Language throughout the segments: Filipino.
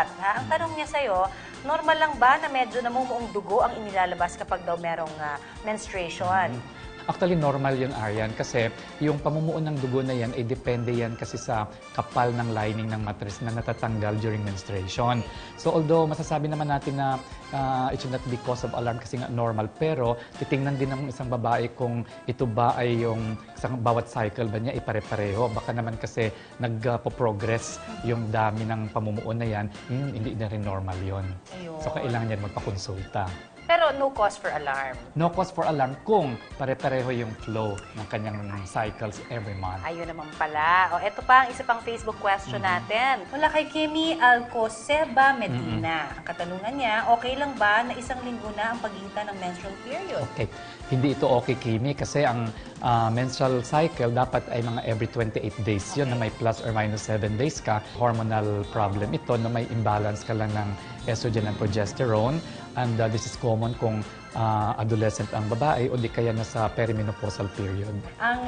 Ha? Ang tanong niya sa'yo, normal lang ba na medyo namumuong dugo ang inilalabas kapag daw merong menstruation? Actually, normal yun, Arian, kasi yung pamumuo ng dugo na yan, depende yan kasi sa kapal ng lining ng mattress na natatanggal during menstruation. So, although masasabi naman natin na it should not be cause of alarm kasi nga normal, pero titingnan din ng isang babae kung ito ba ay yung isang bawat cycle ba niya ipare-pareho. Baka naman kasi nagpo-progress yung dami ng pamumuo na yan, hindi na rin normal yun. So, kailangan yan magpakonsulta. Pero no cause for alarm. No cause for alarm kung pare-pareho yung flow ng kanyang cycles every month. Ayun naman pala. O, eto pa ang isa pang Facebook question natin. Mula kay Kimi Alcoseba Medina. Ang katanungan niya, okay lang ba na isang linggo na ang pagitan ng menstrual period? Okay. Hindi ito okay, Kimi, kasi ang menstrual cycle dapat ay mga every 28 days yun, na may plus or minus 7 days ka. Hormonal problem ito na may imbalance ka lang ng estrogen and progesterone. And this is common kung adolescent ang babae o di kaya nasa perimenopausal period. Ang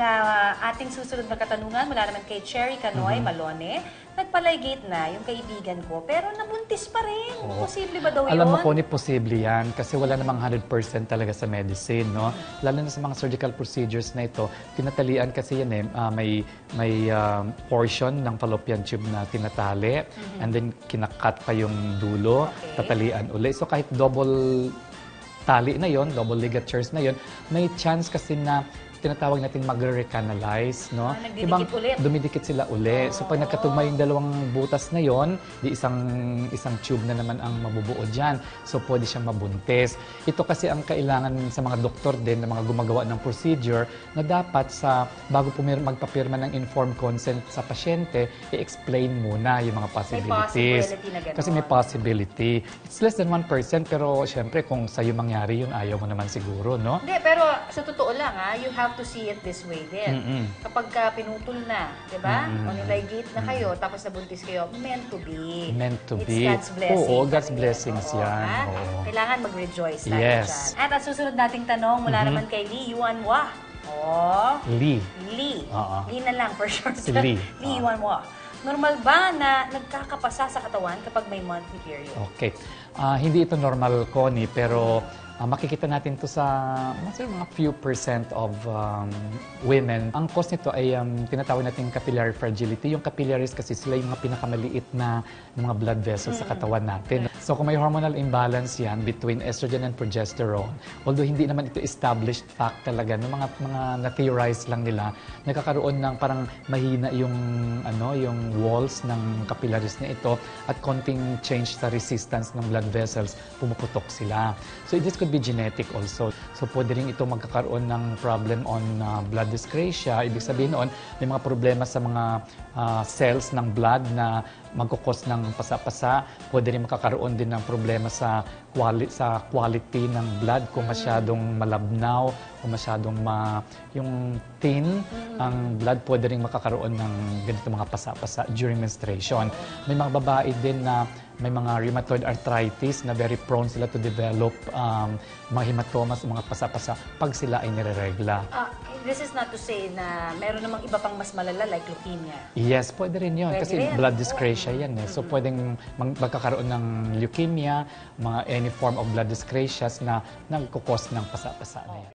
ating susunod na katanungan mula naman kay Cherry Canoy Malone, nagpalaygate na yung kaibigan ko pero nabuntis pa rin. Posible ba daw yun? Alam mo ko, posible yan kasi wala namang 100% talaga sa medicine, no? Lalo na sa mga surgical procedures na ito, tinatalian kasi yan may portion ng fallopian tube na tinatali and then kinakat pa yung dulo, tatalian uli. So kahit double tali na yon, double ligatures na yon, may chance kasi na tinatawag natin magre-recanalize, no? Nagdidikit ulit. Dumidikit sila uli. So pag nagkatugma yung dalawang butas na yon, di isang tube na naman ang mabubuo diyan. So pwede siyang mabuntis. Ito kasi ang kailangan sa mga doktor din na mga gumagawa ng procedure na dapat bago magpapirma ng informed consent sa pasyente, i-explain muna yung mga possibilities. Kasi may possibility. It's less than 1% pero syempre kung sa'yo mangyari yun, ayaw mo naman siguro, no? Hindi, pero sa totoo lang you have to see it this way din. Kapag pinutol na, di ba? O nilaygate na kayo, tapos nabuntis kayo, meant to be. Meant to It's be. God's blessing. Oo, God's blessings yan. Kailangan mag-rejoice tayo Yes. dyan. At ang susunod nating tanong mula naman kay Lee Yuanhua. Lee. Lee. Oo. Lee na lang for sure. Si Lee. Lee Yuanhua. Normal ba na nagkakapasa sa katawan kapag may monthly period? Okay. Hindi ito normal, Connie, pero makikita natin to sa mga few percent of women. Ang cause nito ay tinatawag natin capillary fragility. Yung capillaries kasi sila yung mga pinakamaliit na mga blood vessels sa katawan natin. So kung may hormonal imbalance yan between estrogen and progesterone, although hindi naman ito established fact talaga, no, mga na-theorize lang nila, nagkakaroon ng parang mahina yung walls ng capillaries na ito at konting change sa resistance ng blood vessels, pumuputok sila. So this could be genetic also. So pwede rin ito magkakaroon ng problem on blood dyscrasia. Ibig sabihin noon, may mga problema sa mga cells ng blood na magkukos ng pasa-pasa. Pwede rin makakaroon din ng problema sa quality ng blood kung masyadong malabnaw, kung masyadong yung thin ang blood, pwede rin makakaroon ng ganito mga pasa-pasa during menstruation. May mga babae din na may mga rheumatoid arthritis na very prone sila to develop mga hematomas, mga pasa-pasa pag sila ay nireregla. This is not to say na meron namang iba pang mas malala like leukemia. Yes, pwede rin yun. Kasi blood dyscrasia yan. So pwedeng magkakaroon ng leukemia, any form of blood dyscrasias na nagkukos ng pasa-pasa na yan.